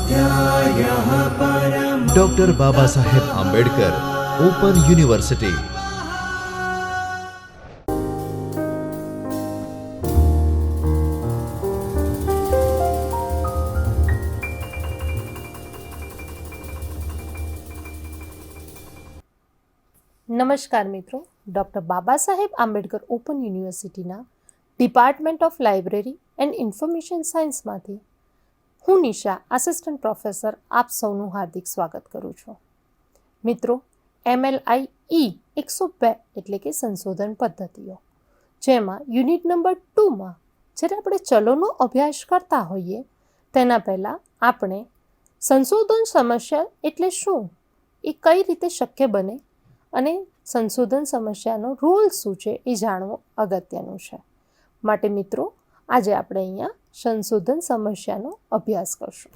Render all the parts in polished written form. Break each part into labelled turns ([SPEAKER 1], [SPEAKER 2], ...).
[SPEAKER 1] स्वाध्यायः परमः।
[SPEAKER 2] Doctor Baba Saheb Ambedkar open university.
[SPEAKER 3] નમસ્કાર મિત્રો, ડૉક્ટર બાબા સાહેબ આંબેડકર ઓપન યુનિવર્સિટીના department of library and information સાયન્સમાંથી હું નિશા, આસિસ્ટન્ટ પ્રોફેસર, આપ સૌનું હાર્દિક સ્વાગત કરું છું. મિત્રો, MLIE 102 એટલે કે સંશોધન પદ્ધતિઓ, જેમાં યુનિટ નંબર 2માં જ્યારે આપણે ચલોનો અભ્યાસ કરતા હોઈએ તેના પહેલાં આપણે સંશોધન સમસ્યા એટલે શું, એ કઈ રીતે શક્ય બને અને સંશોધન સમસ્યાનો રોલ શું છે એ જાણવું અગત્યનું છે. માટે મિત્રો, આજે આપણે અહીંયા સંશોધન સમસ્યાનો અભ્યાસ કરશું.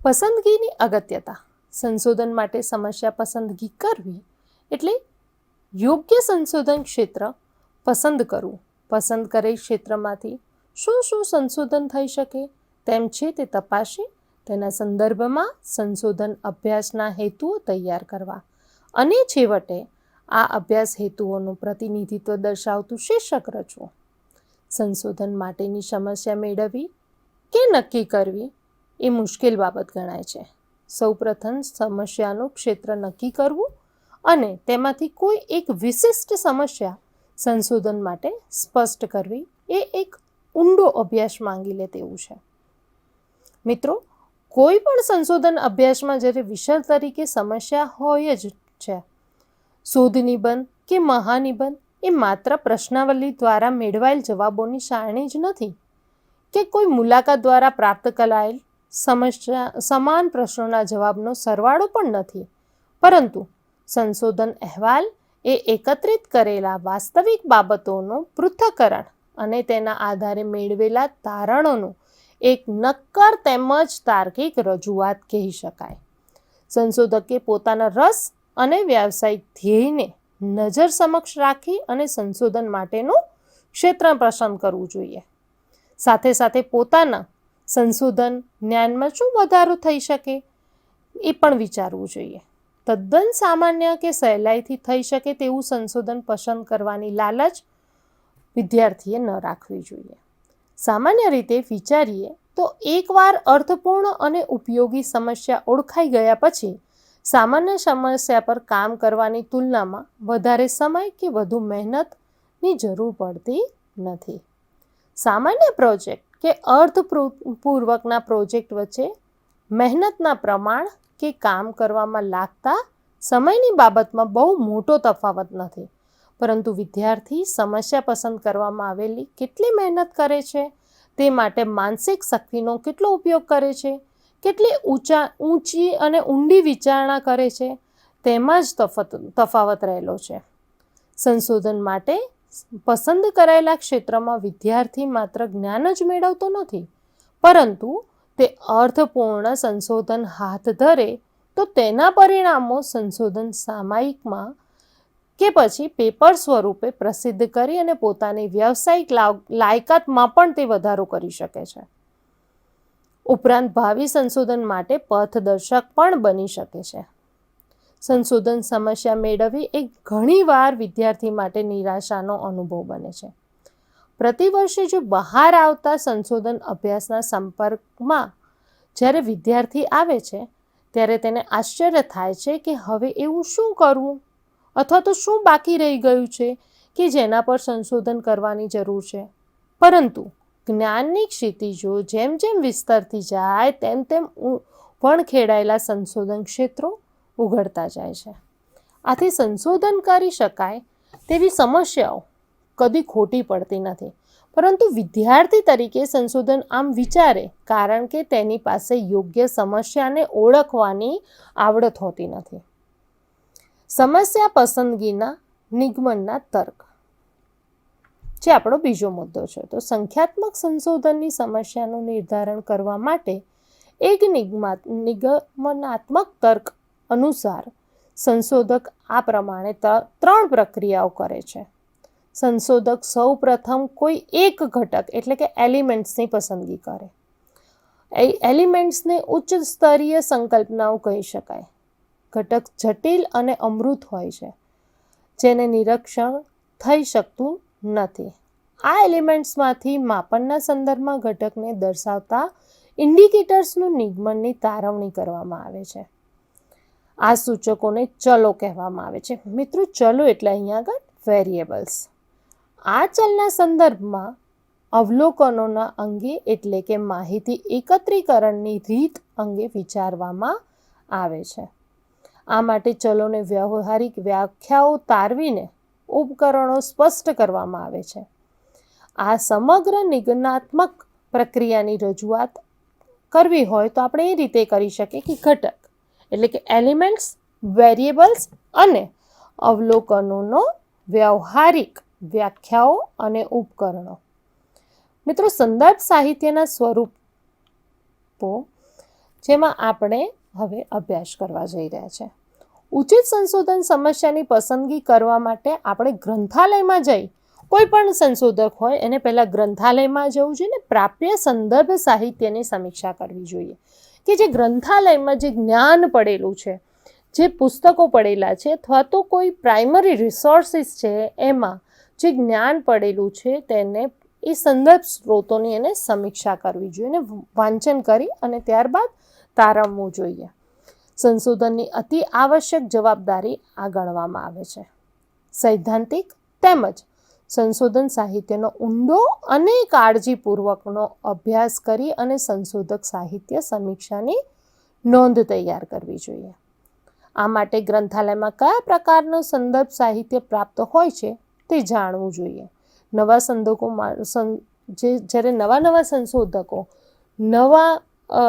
[SPEAKER 3] પસંદગીની અગત્યતા. સંશોધન માટે સમસ્યા પસંદગી કરવી એટલે યોગ્ય સંશોધન ક્ષેત્ર પસંદ કરવું. પસંદ કરેલ ક્ષેત્રમાંથી શું શું સંશોધન થઈ શકે તેમ છે તે તપાસી તેના સંદર્ભમાં સંશોધન અભ્યાસના હેતુઓ તૈયાર કરવા અને છેવટે આ અભ્યાસ હેતુઓનું પ્રતિનિધિત્વ દર્શાવતું શીર્ષક રચવું. સંશોધન માટેની સમસ્યા મેળવવી કે નક્કી કરવી એ મુશ્કેલ બાબત ગણાય છે. સૌપ્રથમ સમસ્યાનું ક્ષેત્ર નક્કી કરવું અને તેમાંથી કોઈ એક વિશિષ્ટ સમસ્યા સંશોધન માટે સ્પષ્ટ કરવી એ એક ઊંડો અભ્યાસ માંગી લે તેવું છે. મિત્રો, કોઈ પણ સંશોધન અભ્યાસમાં જ્યારે વિષય તરીકે સમસ્યા હોય જ છે. શોધ નિબંધ કે મહાનિબંધ એ માત્ર પ્રશ્નાવલી દ્વારા મેળવાયેલ જવાબોની સારણી જ નથી કે કોઈ મુલાકાત દ્વારા પ્રાપ્ત કરાયેલ સમાન પ્રશ્નોના જવાબનો સરવાળો પણ નથી, પરંતુ સંશોધન અહેવાલ એ એકત્રિત કરેલા વાસ્તવિક બાબતોનું પૃથ્થકરણ અને તેના આધારે મેળવેલા તારણોનું એક નક્કર તેમજ તાર્કિક રજૂઆત કહી શકાય. સંશોધકે પોતાના રસ અને વ્યાવસાયિક ધ્યેયને નજર સમક્ષ રાખી અને સંશોધન માટેનું ક્ષેત્ર પસંદ કરવું જોઈએ. સાથે સાથે પોતાના સંશોધન જ્ઞાનમાં શું વધારો થઈ શકે એ પણ વિચારવું જોઈએ. તદ્દન સામાન્ય કે સહેલાઈથી થઈ શકે તેવું સંશોધન પસંદ કરવાની લાલચ વિદ્યાર્થીએ ન રાખવી જોઈએ. સામાન્ય રીતે વિચારીએ તો એકવાર અર્થપૂર્ણ અને ઉપયોગી સમસ્યા ઓળખાઈ ગયા પછી સામાન્ય સમસ્યા પર કામ કરવાની તુલનામાં વધારે સમય કે વધુ મહેનતની જરૂર પડતી નથી. સામાન્ય પ્રોજેક્ટ કે અર્થપૂર્વકના પ્રોજેક્ટ વચ્ચે મહેનતના પ્રમાણ કે કામ કરવામાં લાગતા સમયની બાબતમાં બહુ મોટો તફાવત નથી, પરંતુ વિદ્યાર્થી સમસ્યા પસંદ કરવામાં આવેલી કેટલી મહેનત કરે છે, તે માટે માનસિક શક્તિનો કેટલો ઉપયોગ કરે છે, કેટલી ઊંચી અને ઊંડી વિચારણા કરે છે, તેમાં જ તફાવત રહેલો છે. સંશોધન માટે પસંદ કરાયેલા ક્ષેત્રમાં વિદ્યાર્થી માત્ર જ્ઞાન જ મેળવતો નથી, પરંતુ તે અર્થપૂર્ણ સંશોધન હાથ ધરે તો તેના પરિણામો સંશોધન સામયિકમાં કે પછી પેપર સ્વરૂપે પ્રસિદ્ધ કરી અને પોતાની વ્યવસાયિક લાયકાતમાં પણ તે વધારો કરી શકે છે. ઉપરાંત ભાવિ સંશોધન માટે પથદર્શક પણ બની શકે છે. સંશોધન સમસ્યા મેળવવી એ ઘણીવાર વિદ્યાર્થી માટે નિરાશાનો અનુભવ બને છે. પ્રતિવર્ષે જો બહાર આવતા સંશોધન અભ્યાસના સંપર્કમાં જ્યારે વિદ્યાર્થી આવે છે ત્યારે તેને આશ્ચર્ય થાય છે કે હવે એવું શું કરવું અથવા તો શું બાકી રહી ગયું છે કે જેના પર સંશોધન કરવાની જરૂર છે. પરંતુ જ્ઞાનની ક્ષિતિજો જેમ જેમ વિસ્તરતી જાય તેમ તેમ વણખેડાયેલા સંશોધન ક્ષેત્રો ઉઘડતા જાય છે. આથી સંશોધન કરી શકાય તેવી સમસ્યાઓ કદી ખોટી પડતી નથી, પરંતુ વિદ્યાર્થી તરીકે સંશોધન આમ વિચારે કારણ કે તેની પાસે યોગ્ય સમસ્યાને ઓળખવાની આવડત હોતી નથી. સમસ્યા પસંદગીના નિગમનના તર્ક જે આપણો બીજો મુદ્દો છે. તો સંખ્યાત્મક સંશોધનની સમસ્યાનું નિર્ધારણ કરવા માટે એક નિગમનાત્મક તર્ક અનુસાર સંશોધક આ પ્રમાણે 3 પ્રક્રિયાઓ કરે છે. સંશોધક સૌ પ્રથમ કોઈ એક ઘટક એટલે કે એલિમેન્ટ્સની પસંદગી કરે. એલિમેન્ટ્સને ઉચ્ચ સ્તરીય સંકલ્પનાઓ કહી શકાય. ઘટક જટિલ અને અમૂર્ત હોય છે, જેને નિરીક્ષણ થઈ શકતું નથી. આ એલિમેન્ટ્સમાંથી માપનના સંદર્ભમાં ઘટકને દર્શાવતા ઇન્ડિકેટર્સનું નિગમનની તારવણી કરવામાં આવે છે. આ સૂચકોને ચલો કહેવામાં આવે છે. મિત્રો, ચલો એટલે અહીંયા આગળ વેરિયેબલ્સ. આ ચલના સંદર્ભમાં અવલોકનોના અંગે એટલે કે માહિતી એકત્રીકરણની રીત અંગે વિચારવામાં આવે છે. આ માટે ચલોને વ્યવહારિક વ્યાખ્યાઓ તારવીને ઉપકરણો સ્પષ્ટ કરવામાં આવે છે. આ સમગ્ર નિગમનાત્મક પ્રક્રિયાની રજૂઆત કરવી હોય તો આપણે એ રીતે કરી શકીએ કે ઘટક એટલે કે એલિમેન્ટ્સ, વેરિયેબલ્સ અને અવલોકનોનો વ્યવહારિક વ્યાખ્યાઓ અને ઉપકરણો. મિત્રો, સંદર્ભ સાહિત્યના સ્વરૂપો જેમાં આપણે હવે અભ્યાસ કરવા જઈ રહ્યા છે. ઉચિત સંશોધન સમસ્યાની પસંદગી કરવા માટે આપણે ગ્રંથાલયમાં જઈ, કોઈ પણ સંશોધક હોય એને પહેલાં ગ્રંથાલયમાં જવું જોઈએ ને પ્રાપ્ય સંદર્ભ સાહિત્યની સમીક્ષા કરવી જોઈએ કે જે ગ્રંથાલયમાં જે જ્ઞાન પડેલું છે, જે પુસ્તકો પડેલા છે અથવા તો કોઈ પ્રાઇમરી રિસોર્સિસ છે એમાં જે જ્ઞાન પડેલું છે તેને એ સંદર્ભ સ્ત્રોતોની એને સમીક્ષા કરવી જોઈએ અને વાંચન કરી અને ત્યારબાદ તારવવું જોઈએ. સંશોધનની અતિ આવશ્યક જવાબદારી આ ગણવામાં આવે છે. સૈદ્ધાંતિક તેમજ સંશોધન સાહિત્યનો ઊંડો અને કાળજીપૂર્વકનો અભ્યાસ કરી અને સંશોધક સાહિત્ય સમીક્ષાની નોંધ તૈયાર કરવી જોઈએ. આ માટે ગ્રંથાલયમાં કયા પ્રકારનો સંદર્ભ સાહિત્ય પ્રાપ્ત હોય છે તે જાણવું જોઈએ. નવા જ્યારે નવા સંશોધકો નવા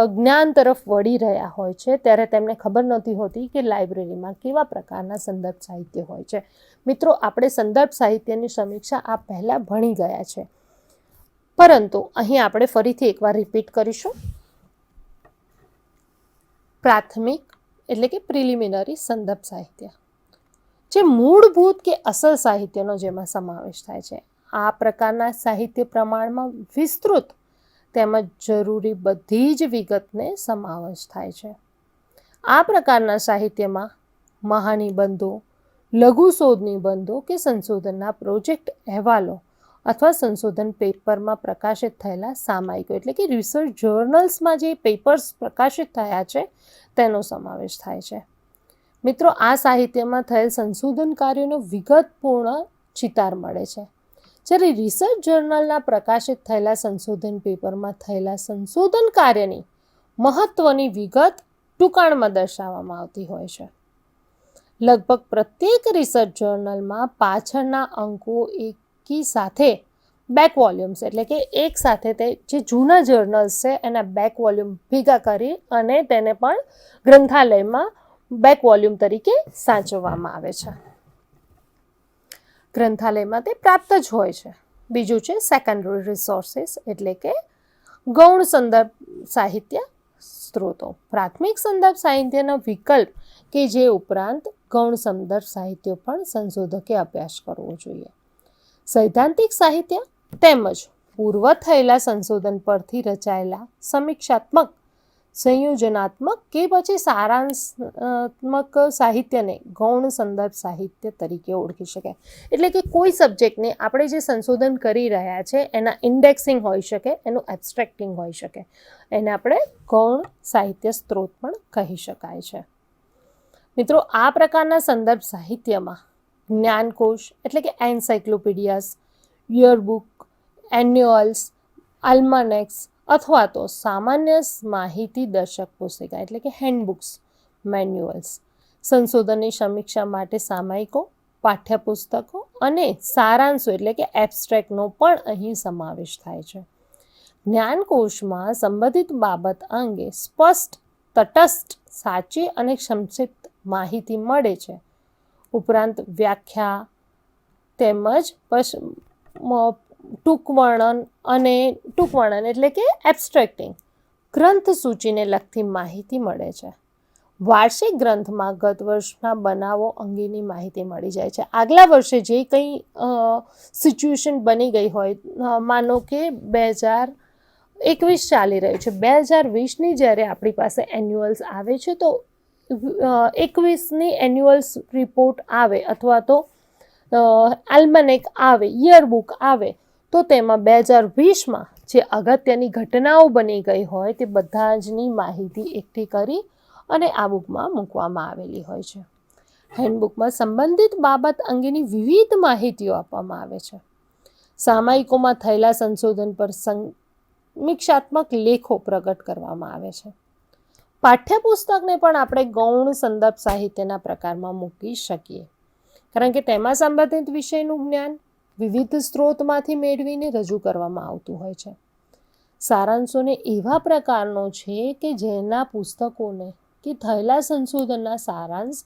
[SPEAKER 3] જ્ઞાન તરફ વળી રહ્યા હોય છે ત્યારે તેમને ખબર નથી હોતી કે લાઇબ્રેરીમાં કેવા પ્રકારના સંદર્ભ સાહિત્ય હોય છે. મિત્રો, આપણે સંદર્ભ સાહિત્યની સમીક્ષા આ પહેલાં ભણી ગયા છે, પરંતુ અહીં આપણે ફરીથી એકવાર રિપીટ કરીશું. પ્રાથમિક એટલે કે પ્રિલિમિનરી સંદર્ભ સાહિત્ય, જે મૂળભૂત કે અસલ સાહિત્યનો જેમાં સમાવેશ થાય છે. આ પ્રકારના સાહિત્ય પ્રમાણમાં વિસ્તૃત તેમજ જરૂરી બધી જ વિગતને સમાવેશ થાય છે. આ પ્રકારના સાહિત્યમાં મહાનિબંધો, લઘુ શોધ નિબંધો કે સંશોધનના પ્રોજેક્ટ અહેવાલો અથવા સંશોધન પેપરમાં પ્રકાશિત થયેલા સામાયિકો એટલે કે રિસર્ચ જર્નલ્સમાં જે પેપર્સ પ્રકાશિત થયા છે તેનો સમાવેશ થાય છે. મિત્રો, આ સાહિત્યમાં થયેલ સંશોધન કાર્યોનો વિગતપૂર્ણ ચિતાર મળે છે. જ્યારે રિસર્ચ જર્નલના પ્રકાશિત થયેલા સંશોધન પેપરમાં થયેલા સંશોધન કાર્યની મહત્ત્વની વિગત ટૂંકાણમાં દર્શાવવામાં આવતી હોય છે. લગભગ પ્રત્યેક રિસર્ચ જર્નલમાં પાછળના અંકો એકી સાથે બેક વોલ્યુમ્સ એટલે કે એક સાથે તે જે જૂના જર્નલ્સ છે એના બેક વોલ્યુમ ભેગા કરી અને તેને પણ ગ્રંથાલયમાં બેક વોલ્યુમ તરીકે સાચવવામાં આવે છે. ગ્રંથાલયમાં તે પ્રાપ્ત જ હોય છે. બીજું છે સેકન્ડરી રિસોર્સિસ એટલે કે ગૌણ સંદર્ભ સાહિત્ય સ્ત્રોતો. પ્રાથમિક સંદર્ભ સાહિત્યનો વિકલ્પ કે જે ઉપરાંત ગૌણ સંદર્ભ સાહિત્ય પણ સંશોધકે અભ્યાસ કરવો જોઈએ. સૈદ્ધાંતિક સાહિત્ય તેમજ પૂર્વ થયેલા સંશોધન પરથી રચાયેલા સમીક્ષાત્મક, સંયોજનાત્મક કે પછી સારાંશાત્મક સાહિત્યને ગૌણ સંદર્ભ સાહિત્ય તરીકે ઓળખી શકાય. એટલે કે કોઈ સબ્જેક્ટને આપણે જે સંશોધન કરી રહ્યા છે એના ઇન્ડેક્સિંગ હોઈ શકે, એનું એબ્સ્ટ્રેક્ટિંગ હોઈ શકે, એને આપણે ગૌણ સાહિત્ય સ્ત્રોત પણ કહી શકાય છે. મિત્રો, આ પ્રકારના સંદર્ભ સાહિત્યમાં જ્ઞાનકોશ એટલે કે એન્સાઇક્લોપીડિયાસ, યરબુક, એન્યુઅલ્સ, આલ્માનેક્સ અથવા તો સામાન્ય માહિતી દર્શક પુસ્તિકા એટલે કે હેન્ડબુક્સ, મેન્યુઅલ્સ, સંશોધનની સમીક્ષા માટે સામાયિકો, પાઠ્યપુસ્તકો અને સારાંશો એટલે કે એબ્સ્ટ્રેક્ટનો પણ અહીં સમાવેશ થાય છે. જ્ઞાનકોશમાં સંબંધિત બાબત અંગે સ્પષ્ટ, તટસ્થ, સાચી અને સંક્ષિપ્ત માહિતી મળે છે. ઉપરાંત વ્યાખ્યા તેમજ ટૂંકવર્ણન એટલે કે એબ્સ્ટ્રેક્ટિંગ, ગ્રંથ સૂચિને લગતી માહિતી મળે છે. વાર્ષિક ગ્રંથમાં ગત વર્ષના બનાવો અંગેની માહિતી મળી જાય છે. આગલા વર્ષે જે કંઈ સિચ્યુએશન બની ગઈ હોય, માનો કે 2021 ચાલી રહ્યું છે, 2020ની જ્યારે આપણી પાસે એન્યુઅલ્સ આવે છે તો 21ની એન્યુઅલ્સ રિપોર્ટ આવે અથવા તો આલ્મનેક આવે, યરબુક આવે, તો તેમાં 2020માં જે અગત્યની ઘટનાઓ બની ગઈ હોય તે બધા જની માહિતી એકઠી કરી અને આ બુકમાં મૂકવામાં આવેલી હોય છે. હેન્ડબુકમાં સંબંધિત બાબત અંગેની વિવિધ માહિતીઓ આપવામાં આવે છે. સામયિકોમાં થયેલા સંશોધન પર સમીક્ષાત્મક લેખો પ્રગટ કરવામાં આવે છે. પાઠ્યપુસ્તકને પણ આપણે ગૌણ સંદર્ભ સાહિત્યના પ્રકારમાં મૂકી શકીએ, કારણ કે તેમાં સંબંધિત વિષયનું જ્ઞાન વિવિધ સ્ત્રોતમાંથી મેળવીને રજૂ કરવામાં આવતું હોય છે. સારાંશોને એવા પ્રકારનો છે કે જેના પુસ્તકોને કે થયેલા સંશોધનના સારાંશ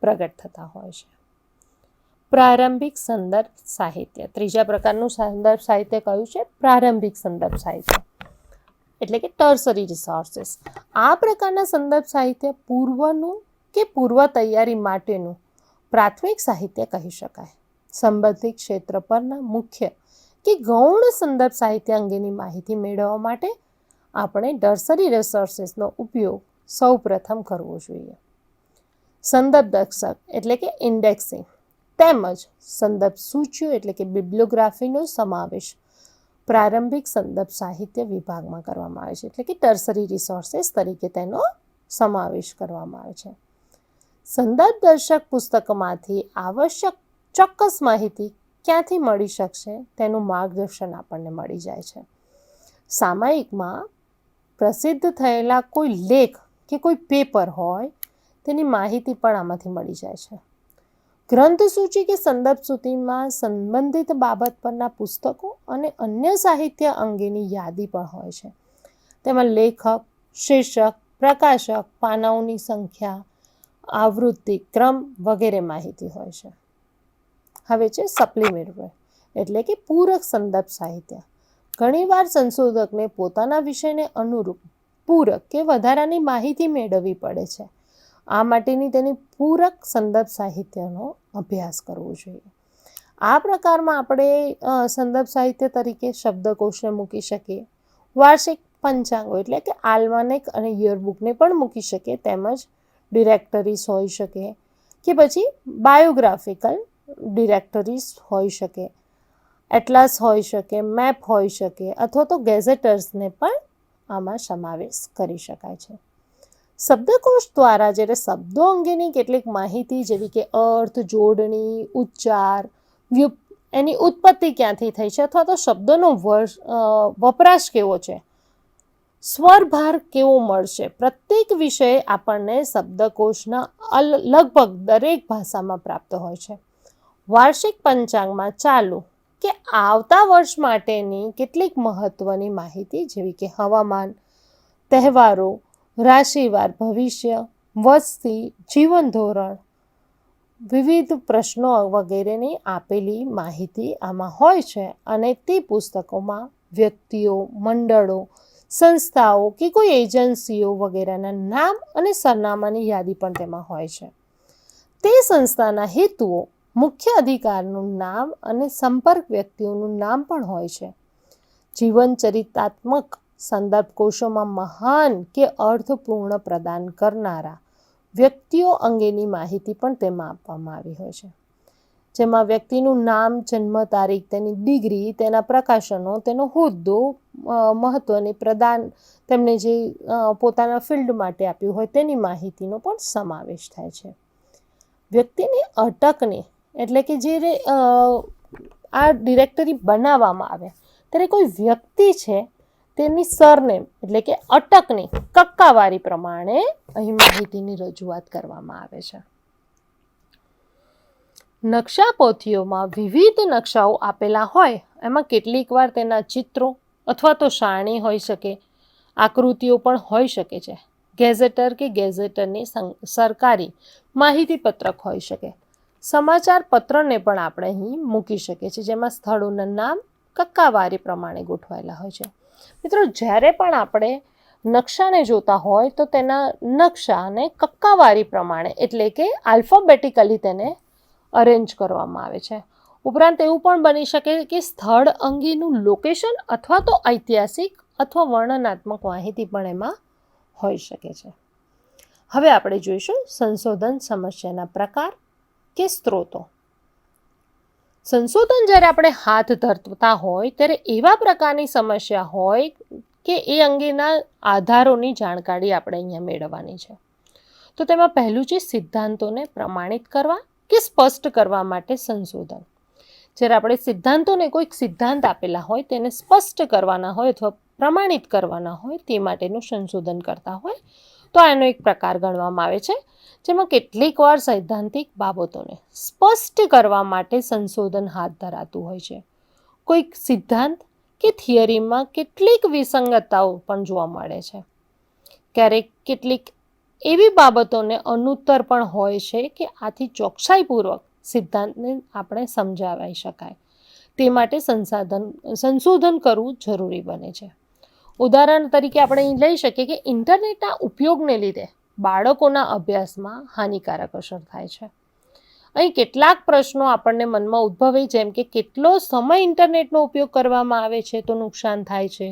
[SPEAKER 3] પ્રગટ થતા હોય છે. પ્રારંભિક સંદર્ભ સાહિત્ય. ત્રીજા પ્રકારનું સંદર્ભ સાહિત્ય કયું છે? પ્રારંભિક સંદર્ભ સાહિત્ય, એટલે કે ટર્સરી રિસોર્સિસ. આ પ્રકારના સંદર્ભ સાહિત્ય પૂર્વનું કે પૂર્વ તૈયારી માટેનું પ્રાથમિક સાહિત્ય કહી શકાય. સંબંધિત ક્ષેત્ર પરના મુખ્ય કે ગૌણ સંદર્ભ સાહિત્ય અંગેની માહિતી મેળવવા માટે આપણે ટર્સરી રિસોર્સિસનો ઉપયોગ સૌ પ્રથમ કરવો જોઈએ. સંદર્ભ દર્શક એટલે કે ઇન્ડેક્સિંગ તેમજ સંદર્ભ સૂચિઓ એટલે કે બિબ્લિયોગ્રાફીનો સમાવેશ પ્રારંભિક સંદર્ભ સાહિત્ય વિભાગમાં કરવામાં આવે છે, એટલે કે ટર્સરી રિસોર્સિસ તરીકે તેનો સમાવેશ કરવામાં આવે છે. સંદર્ભ દર્શક પુસ્તકમાંથી આવશ્યક ચોક્કસ માહિતી ક્યાંથી મળી શકશે તેનું માર્ગદર્શન આપણને મળી જાય છે. સામયિકમાં પ્રસિદ્ધ થયેલા કોઈ લેખ કે કોઈ પેપર હોય તેની માહિતી પણ આમાંથી મળી જાય છે. ગ્રંથ સૂચિ કે સંદર્ભ સૂચિમાં સંબંધિત બાબત પરના પુસ્તકો અને અન્ય સાહિત્ય અંગેની યાદી પણ હોય છે. તેમાં લેખક, શીર્ષક, પ્રકાશક, પાનાઓની સંખ્યા, આવૃત્તિ ક્રમ વગેરે માહિતી હોય છે. હવે છે સપ્લિમેન્ટરી એટલે કે પૂરક સંદર્ભ સાહિત્ય. ઘણીવાર સંશોધકને પોતાના વિષયને અનુરૂપ પૂરક કે વધારાની માહિતી મેળવવી પડે છે. આ માટેની તેની પૂરક સંદર્ભ સાહિત્યનો અભ્યાસ કરવો જોઈએ. આ પ્રકારમાં આપણે સંદર્ભ સાહિત્ય તરીકે શબ્દકોશને મૂકી શકીએ, વાર્ષિક પંચાંગો એટલે કે આલ્મનેક અને યરબુકને પણ મૂકી શકીએ, તેમજ ડિરેક્ટરીઝ હોઈ શકે કે પછી બાયોગ્રાફિકલ ડિરેક્ટરીઝ હોઈ શકે, એટલાસ હોઈ શકે, મેપ હોઈ શકે અથવા તો ગેઝેટર્સને પણ આમાં સમાવેશ કરી શકાય છે. શબ્દકોશ દ્વારા જ્યારે શબ્દો અંગેની કેટલીક માહિતી જેવી કે અર્થ, જોડણી, ઉચ્ચાર, એની ઉત્પત્તિ ક્યાંથી થઈ છે અથવા તો શબ્દોનો વપરાશ કેવો છે, સ્વરભાર કેવો મળશે, પ્રત્યેક વિષય આપણને શબ્દકોશના લગભગ દરેક ભાષામાં પ્રાપ્ત હોય છે. વાર્ષિક પંચાંગમાં ચાલુ કે આવતા વર્ષ માટેની કેટલીક મહત્વની માહિતી જેવી કે હવામાન, તહેવારો, રાશિવાર, ભવિષ્ય, વસ્તી, જીવન ધોરણ, વિવિધ પ્રશ્નો વગેરેની આપેલી માહિતી આમાં હોય છે અને તે પુસ્તકોમાં વ્યક્તિઓ, મંડળો, સંસ્થાઓ કે કોઈ એજન્સીઓ વગેરેના નામ અને સરનામાની યાદી પણ તેમાં હોય છે. તે સંસ્થાના હેતુઓ, મુખ્ય અધિકારનું નામ અને સંપર્ક વ્યક્તિઓનું નામ પણ હોય છે. જીવન ચરિતાત્મક સંદર્ભ કોશોમાં મહાન કે અર્થપૂર્ણ પ્રદાન કરનારા વ્યક્તિઓ અંગેની માહિતી પણ તેમાં આપવામાં આવી હોય છે, જેમાં વ્યક્તિનું નામ, જન્મ તારીખ, તેની ડિગ્રી, તેના પ્રકાશનો, તેનો હોદ્દો, મહત્વની પ્રદાન, તેમને જે પોતાના ફિલ્ડ માટે આપ્યું હોય તેની માહિતીનો પણ સમાવેશ થાય છે. વ્યક્તિની અટકની એટલે કે જે આ ડિરેક્ટરી બનાવવામાં આવે ત્યારે કોઈ વ્યક્તિ છે તેની સરનેમ એટલે કે અટકની કક્કાવારી પ્રમાણે અહીં માહિતીની રજૂઆત કરવામાં આવે છે. નકશાપોથીઓમાં વિવિધ નકશાઓ આપેલા હોય, એમાં કેટલીક વાર તેના ચિત્રો અથવા તો સારણી હોઈ શકે, આકૃતિઓ પણ હોઈ શકે છે. ગેઝેટર કે ગેઝેટરની સરકારી માહિતી પત્રક હોઈ શકે. સમાચાર પત્રને પણ આપણે અહીં મૂકી શકીએ છીએ, જેમાં સ્થળોના નામ કક્કાવારી પ્રમાણે ગોઠવાયેલા હોય છે. મિત્રો, જ્યારે પણ આપણે નકશાને જોતા હોય તો તેના નકશાને કક્કાવારી પ્રમાણે એટલે કે આલ્ફાબેટિકલી તેને અરેન્જ કરવામાં આવે છે. ઉપરાંત એવું પણ બની શકે કે સ્થળ અંગેનું લોકેશન અથવા તો ઐતિહાસિક અથવા વર્ણનાત્મક માહિતી પણ એમાં હોઈ શકે છે. હવે આપણે જોઈશું સંશોધન સમસ્યાના પ્રકાર કે સ્ત્રોતો. સંશોધન જ્યારે આપણે હાથ ધરતા હોય ત્યારે એવા પ્રકારની સમસ્યા હોય કે એ અંગેના આધારોની જાણકારી આપણે અહીંયા મેળવવાની છે. તો તેમાં પહેલું છે સિદ્ધાંતોને પ્રમાણિત કરવા કે સ્પષ્ટ કરવા માટે સંશોધન. જ્યારે આપણે સિદ્ધાંતોને કોઈક સિદ્ધાંત આપેલા હોય તેને સ્પષ્ટ કરવાના હોય અથવા પ્રમાણિત કરવાના હોય તે માટેનું સંશોધન કરતા હોય તો આનો એક પ્રકાર ગણવામાં આવે છે, જેમાં કેટલીક વાર સૈદ્ધાંતિક બાબતોને સ્પષ્ટ કરવા માટે સંશોધન હાથ ધરાતું હોય છે. કોઈક સિદ્ધાંત કે થિયરીમાં કેટલીક વિસંગતતાઓ પણ જોવા મળે છે. ક્યારેક કેટલીક એવી બાબતોને અનુત્તર પણ હોય છે કે આથી ચોકસાઈપૂર્વક સિદ્ધાંતને આપણે સમજાવી શકાય તે માટે સંશોધન કરવું જરૂરી બને છે. ઉદાહરણ તરીકે આપણે અહીં લઈ શકીએ કે ઇન્ટરનેટના ઉપયોગને લીધે બાળકોના અભ્યાસમાં હાનિકારક અસર થાય છે. અહીં કેટલાક પ્રશ્નો આપણને મનમાં ઉદ્ભવે, જેમ કે કેટલો સમય ઇન્ટરનેટનો ઉપયોગ કરવામાં આવે છે તો નુકસાન થાય છે,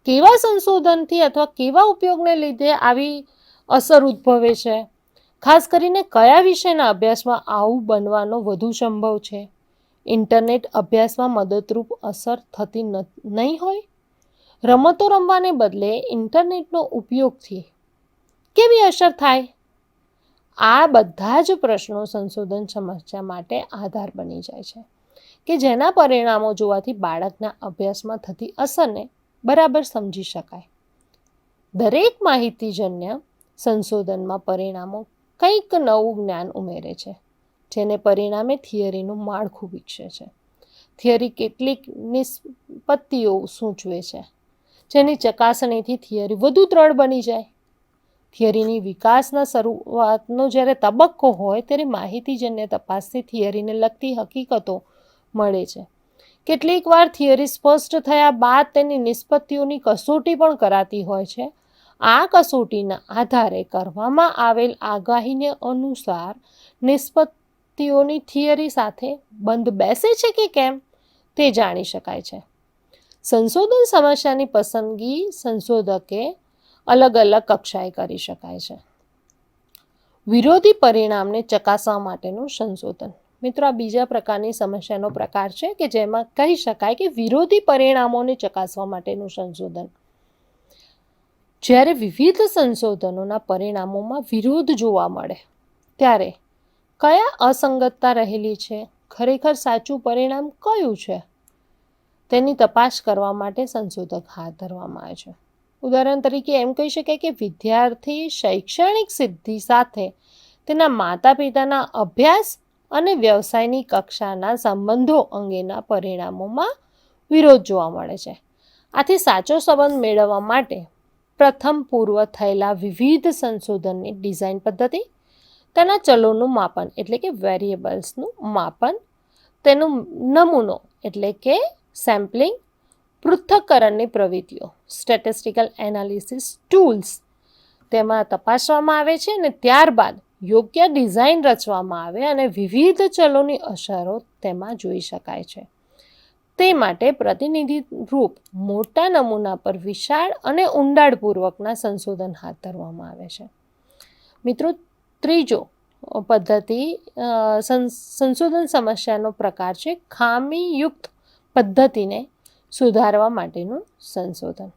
[SPEAKER 3] કેવા સંશોધનથી અથવા કેવા ઉપયોગને લીધે આવી અસર ઉદ્ભવે છે, ખાસ કરીને કયા વિષયના અભ્યાસમાં આવું બનવાનો વધુ સંભવ છે, ઇન્ટરનેટ અભ્યાસમાં મદદરૂપ અસર થતી નહીં હોય, રમતો રમવાને બદલે ઇન્ટરનેટનો ઉપયોગથી કેવી અસર થાય. આ બધા જ પ્રશ્નો સંશોધન સમસ્યા માટે આધાર બની જાય છે કે જેના પરિણામો જોવાથી બાળકના અભ્યાસમાં થતી અસરને બરાબર સમજી શકાય. દરેક માહિતીજન્ય સંશોધનમાં પરિણામો કંઈક નવું જ્ઞાન ઉમેરે છે, જેને પરિણામે થિયરીનું માળખું વિકસે છે. થિયરી કેટલીક નિષ્પત્તિઓ સૂચવે છે જેની ચકાસણીથી થિયરી વધુ દ્રઢ બની જાય. થિયરીની વિકાસના શરૂઆતનો જ્યારે તબક્કો હોય ત્યારે માહિતીજન્ય તપાસથી થિયરીને લગતી હકીકતો મળે છે. કેટલીક વાર થિયરી સ્પષ્ટ થયા બાદ તેની નિષ્પત્તિઓની કસોટી પણ કરાતી હોય છે. આ કસોટીના આધારે કરવામાં આવેલ આગાહીને અનુસાર નિષ્પત્તિઓની થિયરી સાથે બંધ બેસે છે કે કેમ તે જાણી શકાય છે. સંશોધન સમસ્યાની પસંદગી સંશોધકે અલગ અલગ કક્ષાએ કરી શકાય છે. વિરોધી પરિણામને ચકાસવા માટેનું સંશોધન. મિત્રો, આ બીજા પ્રકારની સમસ્યાનો પ્રકાર છે કે જેમાં કહી શકાય કે વિરોધી પરિણામોને ચકાસવા માટેનું સંશોધન. જ્યારે વિવિધ સંશોધનોના પરિણામોમાં વિરોધ જોવા મળે ત્યારે કયા અસંગતતા રહેલી છે, ખરેખર સાચું પરિણામ કયું છે, તેની તપાસ કરવા માટે સંશોધક હાથ ધરવામાં આવે છે. ઉદાહરણ તરીકે એમ કહી શકાય કે વિદ્યાર્થી શૈક્ષણિક સિદ્ધિ સાથે તેના માતા પિતાના અભ્યાસ અને વ્યવસાયની કક્ષાના સંબંધો અંગેના પરિણામોમાં વિરોધ જોવા મળે છે. આથી સાચો સંબંધ મેળવવા માટે પ્રથમ પૂર્વ થયેલા વિવિધ સંશોધનની ડિઝાઇન પદ્ધતિ, તેના ચલોનું માપન એટલે કે વેરિયેબલ્સનું માપન, તેનો નમૂનો એટલે કે સેમ્પલિંગ, પૃથ્થકરણની પ્રવૃત્તિઓ સ્ટેટિસ્ટિકલ એનાલિસિસ ટૂલ્સ તેમાં તપાસવામાં આવે છે અને ત્યારબાદ યોગ્ય ડિઝાઇન રચવામાં આવે અને વિવિધ ચલોની અસરો તેમાં જોઈ શકાય છે. તે માટે પ્રતિનિધિરૂપ મોટા નમૂના પર વિશાળ અને ઊંડાણપૂર્વકના સંશોધન હાથ ધરવામાં આવે છે. મિત્રો, ત્રીજો પદ્ધતિ સંશોધન સમસ્યાનો પ્રકાર છે ખામીયુક્ત પદ્ધતિને સુધારવા માટેનું સંશોધન.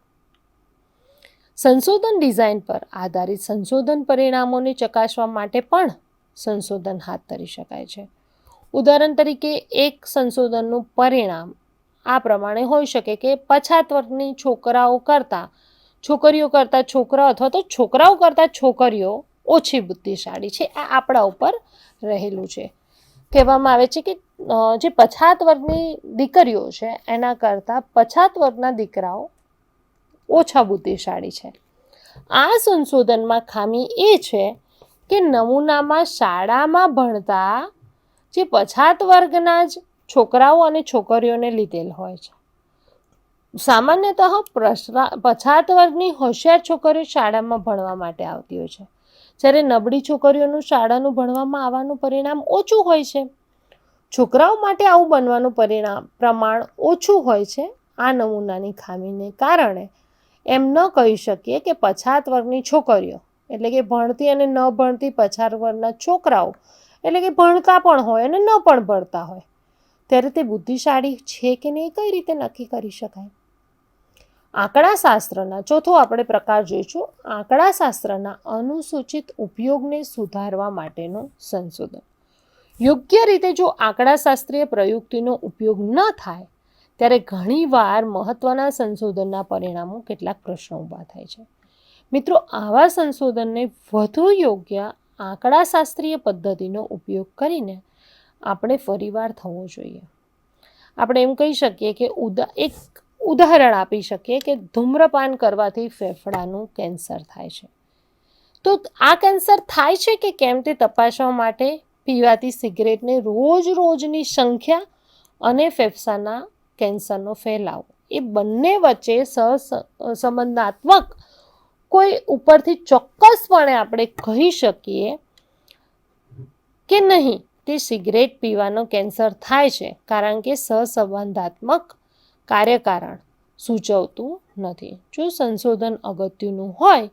[SPEAKER 3] સંશોધન ડિઝાઇન પર આધારિત સંશોધન પરિણામોને ચકાસવા માટે પણ સંશોધન હાથ ધરી શકાય છે. ઉદાહરણ તરીકે એક સંશોધનનું પરિણામ આ પ્રમાણે હોઈ શકે કે પછાત વર્ગની છોકરીઓ કરતાં છોકરાઓ અથવા તો છોકરાઓ કરતાં છોકરીઓ ઓછી બુદ્ધિશાળી છે. આ આપણા ઉપર રહેલું છે. કહેવામાં આવે છે કે જે પછાત વર્ગની દીકરીઓ છે એના કરતાં પછાત વર્ગના દીકરાઓ ઓછા બુદ્ધિશાળી છે. આ સંશોધનમાં ખામી એ છે કે નમૂનામાં શાળામાં ભણતા જે પછાત વર્ગના જ છોકરાઓ અને છોકરીઓને લીધેલ હોય છે. સામાન્યતઃ પછાત વર્ગની હોશિયાર છોકરીઓ શાળામાં ભણવા માટે આવતી હોય છે, જ્યારે નબળી છોકરીઓનું શાળાનું ભણવામાં આવવાનું પરિણામ ઓછું હોય છે. છોકરાઓ માટે આવું બનવાનું પ્રમાણ ઓછું હોય છે. આ નમૂનાની ખામીને કારણે એમ ન કહી શકીએ કે પછાત વર્ગની છોકરીઓ એટલે કે ભણતી અને ન ભણતી પછાત વર્ગના છોકરાઓ એટલે કે ભણતા પણ હોય અને ન પણ ભણતા હોય ત્યારે તે બુદ્ધિશાળી છે કે નહીં કઈ રીતે નક્કી કરી શકાય? આંકડાશાસ્ત્રના ચોથો આપણે પ્રકાર જોઈશું, આંકડાશાસ્ત્રના અનુસૂચિત ઉપયોગને સુધારવા માટેનું સંશોધન. યોગ્ય રીતે જો આંકડાશાસ્ત્રીય પ્રયુક્તિનો ઉપયોગ ન થાય ત્યારે ઘણીવાર મહત્વના સંશોધનના પરિણામો કેટલાક પ્રશ્નો ઊભા થાય છે. મિત્રો, આવા સંશોધનને વધુ યોગ્ય આંકડાશાસ્ત્રીય પદ્ધતિનો ઉપયોગ કરીને આપણે ફરીવાર થવો જોઈએ. આપણે એમ કહી શકીએ કે એક ઉદાહરણ આપી શકીએ કે ધૂમ્રપાન કરવાથી ફેફડાનું કેન્સર થાય છે. તો આ કેન્સર થાય છે કે કેમ તે તપાસવા માટે પીવાતી સિગરેટને રોજની સંખ્યા અને ફેફસાના કેન્સરનો ફેલાવો એ બંને વચ્ચે સંબંધાત્મક કોઈ ઉપરથી ચોક્કસપણે આપણે કહી શકીએ કે નહીં તે સિગરેટ પીવાનો કેન્સર થાય છે, કારણ કે સહસંબંધાત્મક કાર્યકારણ સૂચવતું નથી. જો સંશોધન અગત્યનું હોય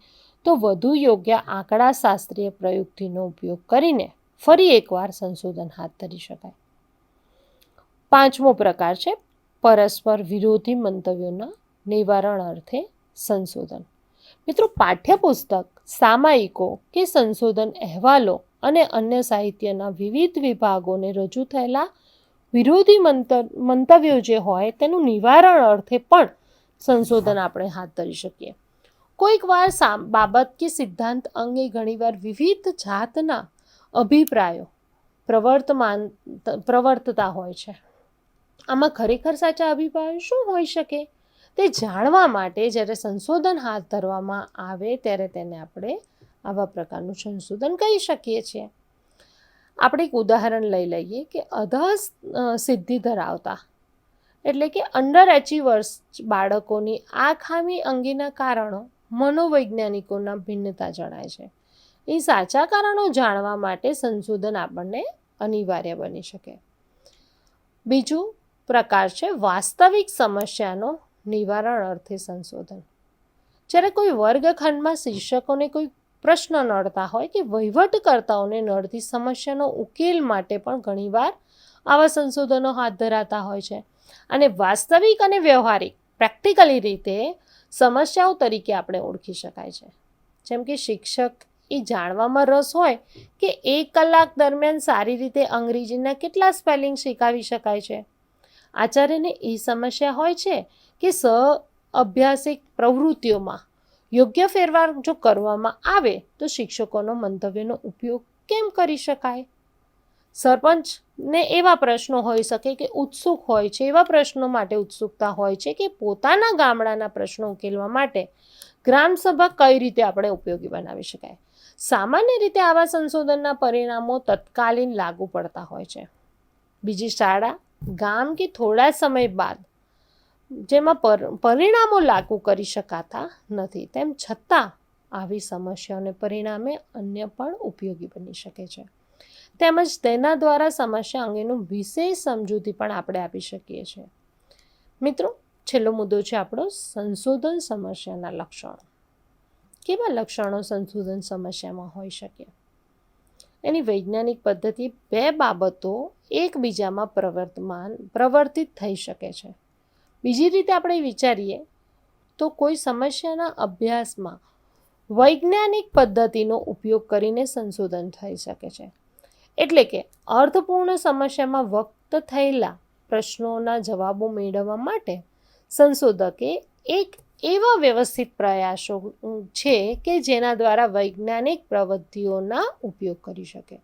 [SPEAKER 3] તો વધુ યોગ્ય આંકડાશાસ્ત્રીય પ્રયુક્તિનો ઉપયોગ કરીને ફરી એકવાર સંશોધન હાથ ધરી શકાય. પાંચમો પ્રકાર છે પરસ્પર વિરોધી મંતવ્યોના નિવારણ અર્થે સંશોધન. મિત્રો, પાઠ્યપુસ્તક, સામયિકો કે સંશોધન અહેવાલો અને અન્ય સાહિત્યના વિવિધ વિભાગોને રજૂ થયેલા વિરોધી મંતવ્યો જે હોય તેનું નિવારણ અર્થે પણ સંશોધન આપણે હાથ ધરી શકીએ. કોઈક વાર બાબત કે સિદ્ધાંત અંગે ઘણીવાર વિવિધ જાતના અભિપ્રાયો પ્રવર્તતા હોય છે. આમાં ખરેખર સાચા અભિપ્રાયો શું હોઈ શકે તે જાણવા માટે જ્યારે સંશોધન હાથ ધરવામાં આવે ત્યારે તેને આપણે આવા પ્રકારનું સંશોધન કહી શકીએ છીએ. આપણે એક ઉદાહરણ લઈ લઈએ કે સિદ્ધિ ધરાવતા એટલે કે અંડર એચીવર્સ બાળકોની આ ખામી અંગેના કારણો મનોવૈજ્ઞાનિકોના ભિન્નતા જણાય છે. એ સાચા કારણો જાણવા માટે સંશોધન આપણને અનિવાર્ય બની શકે. બીજું પ્રકાર છે વાસ્તવિક સમસ્યાનો નિવારણ અર્થે સંશોધન. જ્યારે કોઈ વર્ગખંડમાં શિક્ષકોને કોઈ પ્રશ્ન નડતા હોય કે વહીવટકર્તાઓને નડતી સમસ્યાનો ઉકેલ માટે પણ ઘણીવાર આવા સંશોધનો હાથ ધરાતા હોય છે. અને વાસ્તવિક અને વ્યવહારિક પ્રેક્ટિકલી રીતે સમસ્યાઓ તરીકે આપણે ઓળખી શકાય છે. જેમ કે શિક્ષક એ જાણવામાં રસ હોય કે 1 કલાક દરમિયાન સારી રીતે અંગ્રેજીના કેટલા સ્પેલિંગ શીખવી શકાય છે. આચાર્યને એ સમસ્યા હોય છે કે અભ્યાસિક પ્રવૃત્તિઓમાં યોગ્ય ફેરફાર જો કરવામાં આવે તો શિક્ષકોનો મંતવ્યનો ઉપયોગ કેમ કરી શકાય. સરપંચને એવા પ્રશ્નો હોઈ શકે કે ઉત્સુક હોય છે, એવા પ્રશ્નો માટે ઉત્સુકતા હોય છે કે પોતાના ગામડાના પ્રશ્નો ઉકેલવા માટે ગ્રામસભા કઈ રીતે આપણે ઉપયોગી બનાવી શકાય. સામાન્ય રીતે આવા સંશોધનના પરિણામો તત્કાલીન લાગુ પડતા હોય છે. બીજી શાળા, ગામ કે થોડા સમય બાદ જેમાં પરિણામો લાગુ કરી શકાતા નથી, તેમ છતાં આવી સમસ્યાઓને પરિણામે અન્ય પણ ઉપયોગી બની શકે છે. તેમજ તેના દ્વારા સમસ્યા અંગેનું વિશેષ સમજૂતી પણ આપણે આપી શકીએ છીએ. મિત્રો, છેલ્લો મુદ્દો છે આપણો સંશોધન સમસ્યાના લક્ષણો. કેવા લક્ષણો સંશોધન સમસ્યામાં હોઈ શકે? એની વૈજ્ઞાનિક પદ્ધતિ 2 બાબતો એકબીજામાં પ્રવર્તિત થઈ શકે છે. બીજી રીતે આપણે વિચારીએ તો કોઈ સમસ્યાના અભ્યાસમાં વૈજ્ઞાનિક પદ્ધતિનો ઉપયોગ કરીને સંશોધન થઈ શકે છે. એટલે કે અર્થપૂર્ણ સમસ્યામાં વ્યક્ત થયેલા પ્રશ્નોના જવાબો મેળવવા માટે સંશોધકે એક એવા વ્યવસ્થિત પ્રયાસો છે કે જેના દ્વારા વૈજ્ઞાનિક પ્રવૃત્તિઓના ઉપયોગ કરી શકે.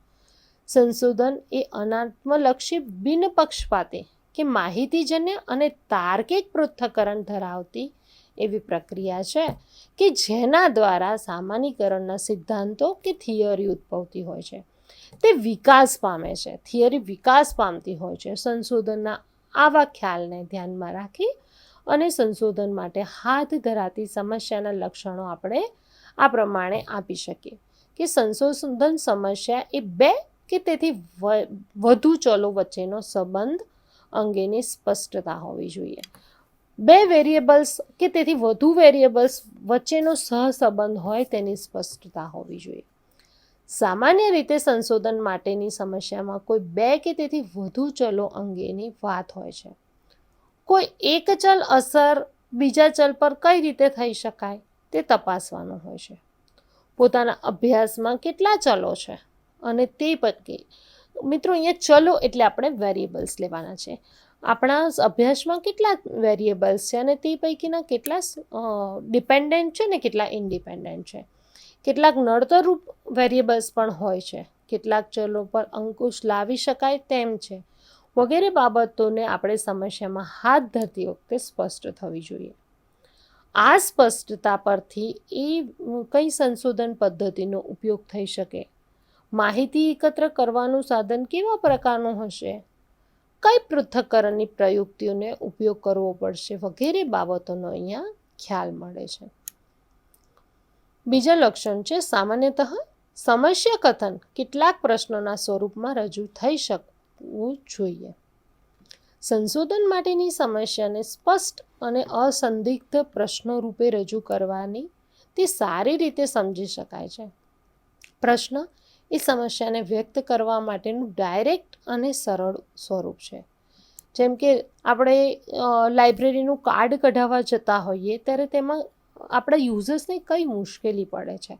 [SPEAKER 3] સંશોધન એ અનાત્મલક્ષી, બિનપક્ષપાતી કે માહિતીજન્ય અને તાર્કિક પૃથ્થકરણ ધરાવતી એવી પ્રક્રિયા છે કે જેના દ્વારા સામાન્યીકરણના સિદ્ધાંતો કે થિયરી ઉદ્ભવતી હોય છે. તે વિકાસ પામે છે, થિયરી વિકાસ પામતી હોય છે. સંશોધનના આવા ખ્યાલને ધ્યાનમાં રાખી અને સંશોધન માટે હાથ ધરાતી સમસ્યાના લક્ષણો આપણે આ પ્રમાણે આપી શકીએ કે સંશોધન સમસ્યા એ બે કે તેથી વધુ ચલો વચ્ચેનો સંબંધ અંગેની સ્પષ્ટતા હોવી જોઈએ. બે વેરિયેબલ્સ કે તેથી વધુ વેરિયેબલ્સ વચ્ચેનો સહસંબંધ હોય તેની સ્પષ્ટતા હોવી જોઈએ. સામાન્ય રીતે સંશોધન માટેની સમસ્યામાં કોઈ બે કે તેથી વધુ ચલો અંગેની વાત હોય છે. કોઈ એક ચલ અસર બીજા ચલ પર કઈ રીતે થઈ શકાય તે તપાસવાનું હોય છે. પોતાના અભ્યાસમાં કેટલા ચલો છે અને તે પૈકી, મિત્રો અહીંયા ચલો એટલે આપણે વેરિયેબલ્સ લેવાના છે. આપણા અભ્યાસમાં કેટલા વેરિયેબલ્સ છે અને તે પૈકીના કેટલા ડિપેન્ડન્ટ છે ને કેટલા ઇન્ડિપેન્ડન્ટ છે. કેટલાક નડતરરૂપ વેરિયેબલ્સ પણ હોય છે, કેટલાક ચલો પર અંકુશ લાવી શકાય તેમ છે, વગેરે બાબતોને આપણે સમસ્યામાં હાથ ધરતી વખતે સ્પષ્ટ થવી જોઈએ. આ સ્પષ્ટતા પરથી કઈ સંશોધન પદ્ધતિનો ઉપયોગ થઈ શકે, માહિતી એકત્ર કરવાનું સાધન કેવા પ્રકારનું હશે, કઈ પૃથ્થકરણની પ્રયુક્તિઓને ઉપયોગ કરવો પડશે, વગેરે બાબતોનો અહીંયા ખ્યાલ મળે છે. બીજા લક્ષણ છે સામાન્યતઃ સમસ્યા કથન કેટલાક પ્રશ્નોના સ્વરૂપમાં રજૂ થઈ શકવું જોઈએ. સંશોધન માટેની સમસ્યાને સ્પષ્ટ અને અસંદિગ્ધ પ્રશ્નો રૂપે રજૂ કરવાની તે સારી રીતે સમજી શકાય છે. પ્રશ્ન એ સમસ્યાને વ્યક્ત કરવા માટેનું ડાયરેક્ટ અને સરળ સ્વરૂપ છે. જેમ કે આપણે લાઇબ્રેરીનું કાર્ડ કઢાવવા જતા હોઈએ ત્યારે તેમાં આપણા યુઝર્સને કઈ મુશ્કેલી પડે છે.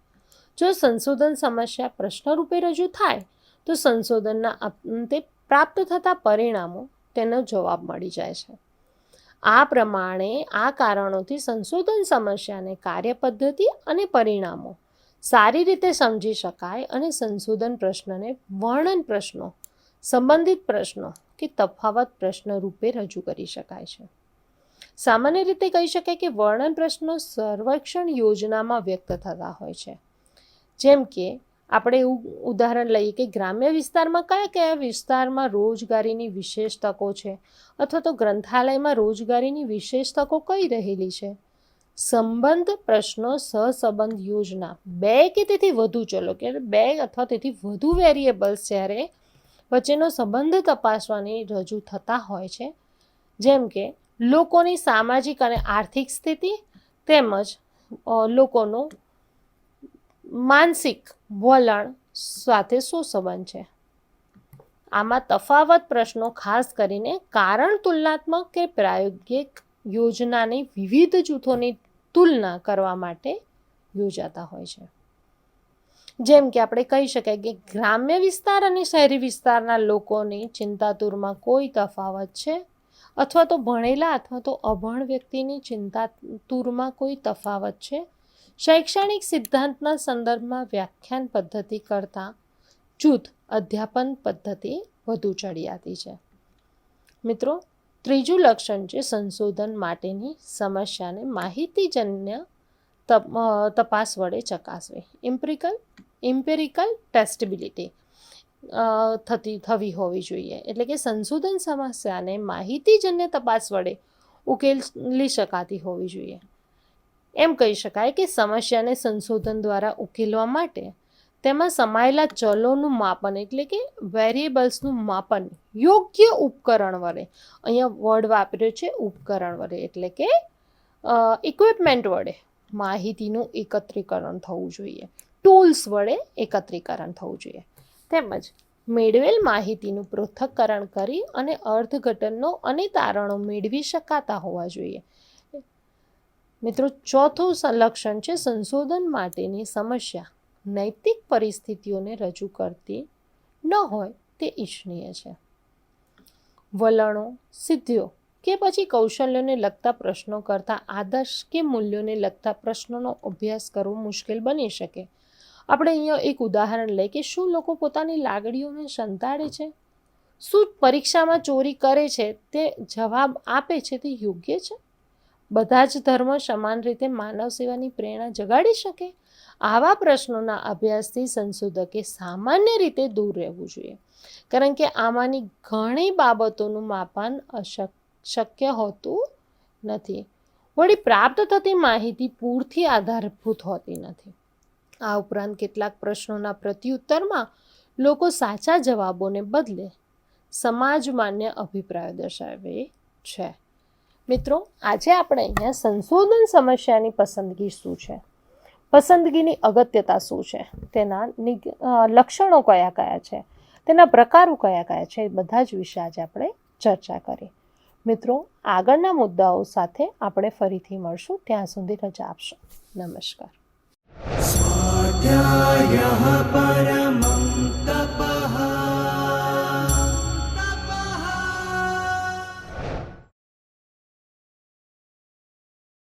[SPEAKER 3] જો સંશોધન સમસ્યા પ્રશ્ન રૂપે રજૂ થાય તો સંશોધનના અંતે પ્રાપ્ત થતા પરિણામો તેનો જવાબ મળી જાય છે. આ પ્રમાણે આ કારણોથી સંશોધન સમસ્યાને કાર્યપદ્ધતિ અને પરિણામો સારી રીતે સમજી શકાય અને સંશોધન પ્રશ્નને વર્ણન પ્રશ્નો, સંબંધિત પ્રશ્નો કે તફાવત પ્રશ્ન રૂપે રજૂ કરી શકાય છે. સામાન્ય રીતે કહી શકાય કે વર્ણન પ્રશ્નો સર્વેક્ષણ યોજનામાં વ્યક્ત થતા હોય છે. જેમ કે આપણે એવું ઉદાહરણ લઈએ કે ગ્રામ્ય વિસ્તારમાં કયા વિસ્તારમાં રોજગારીની વિશેષ તકો છે, અથવા તો ગ્રંથાલયમાં રોજગારીની વિશેષ તકો કઈ રહેલી છે. સંબંધ પ્રશ્નો સહસંબંધ યોજના બે કે તેથી વધુ ચલો કે બે અથવા તેથી વધુ વેરિયેબલ્સ જ્યારે વચ્ચેનો સંબંધ તપાસવાની રજૂ થતા હોય છે. જેમ કે લોકોની સામાજિક અને આર્થિક સ્થિતિ તેમજ લોકોનું માનસિક વલણ સાથે શું સંબંધ છે. આમાં તફાવત પ્રશ્નો ખાસ કરીને કારણ તુલનાત્મક કે પ્રાયોગિક યોજનાની વિવિધ જૂથોની તુલના કરવા માટે યોજાતા હોય છે. જેમ કે આપણે કહી શકાય કે ગ્રામ્ય વિસ્તાર અને શહેરી વિસ્તારના લોકોની ચિંતાતુરમાં કોઈ તફાવત છે, અથવા તો ભણેલા અથવા તો અભણ વ્યક્તિની ચિંતાતુરમાં કોઈ તફાવત છે. શૈક્ષણિક સિદ્ધાંતના સંદર્ભમાં વ્યાખ્યાન પદ્ધતિ કરતાં જૂથ અધ્યાપન પદ્ધતિ વધુ ચડિયાતી છે. મિત્રો, ત્રીજું લક્ષણ છે સંશોધન માટેની સમસ્યાને માહિતીજન્ય તપાસ વડે ચકાસવી. ઇમ્પેરિકલ ટેસ્ટેબિલિટી થવી હોવી જોઈએ. એટલે કે સંશોધન સમસ્યાને માહિતીજન્ય તપાસ વડે ઉકેલી શકાતી હોવી જોઈએ. એમ કહી શકાય કે સમસ્યાને સંશોધન દ્વારા ઉકેલવા માટે તેમાં સમાયેલા ચલોનું માપન એટલે કે વેરિયેબલ્સનું માપન યોગ્ય ઉપકરણ વડે, અહીંયા વર્ડ વાપર્યો છે ઉપકરણ વડે એટલે કે ઇક્વિપમેન્ટ વડે માહિતીનું એકત્રીકરણ થવું જોઈએ, ટૂલ્સ વડે એકત્રીકરણ થવું જોઈએ. તેમજ મેળવેલ માહિતીનું પૃથ્થકરણ કરી અને અર્થઘટનનો અને તારણો મેળવી શકાતા હોવા જોઈએ. મિત્રો, ચોથું લક્ષણ છે સંશોધન માટેની સમસ્યા નૈતિક પરિસ્થિતિઓને રજૂ કરતી ન હોય તે ઇચ્છનીય છે. વલણો, સિદ્ધિઓ કે પછી કૌશલ્યોને લગતા પ્રશ્નો કરતાં આદર્શ કે મૂલ્યોને લગતા પ્રશ્નોનો અભ્યાસ કરવો મુશ્કેલ બની શકે. આપણે અહીંયા એક ઉદાહરણ લઈએ કે શું લોકો પોતાની લાગણીઓને સંતાડે છે? શું પરીક્ષામાં ચોરી કરે છે તે જવાબ આપે છે તે યોગ્ય છે? બધા જ ધર્મ સમાન રીતે માનવ સેવાની પ્રેરણા જગાડી શકે? આવા પ્રશ્નોના અભ્યાસથી સંશોધકે સામાન્ય રીતે દૂર રહેવું જોઈએ, કારણ કે આમાંની ઘણી બાબતોનું માપન શક્ય હોતું નથી. વળી પ્રાપ્ત થતી માહિતી પૂરથી આધારભૂત હોતી નથી. આ ઉપરાંત કેટલાક પ્રશ્નોના પ્રત્યુત્તરમાં લોકો સાચા જવાબોને બદલે સમાજ માન્ય અભિપ્રાયો દર્શાવે છે. મિત્રો, આજે આપણે અહીંયા સંશોધન સમસ્યાની પસંદગી શું છે, પસંદગીની અગત્યતા શું છે, તેના લક્ષણો કયા કયા છે, તેના પ્રકારો કયા કયા છે, એ બધા જ વિશે આજે આપણે ચર્ચા કરી. મિત્રો, આગળના મુદ્દાઓ સાથે આપણે ફરીથી મળશું. ત્યાં સુધી રજા આપશો. નમસ્કાર.
[SPEAKER 1] स्वाध्यायः परमः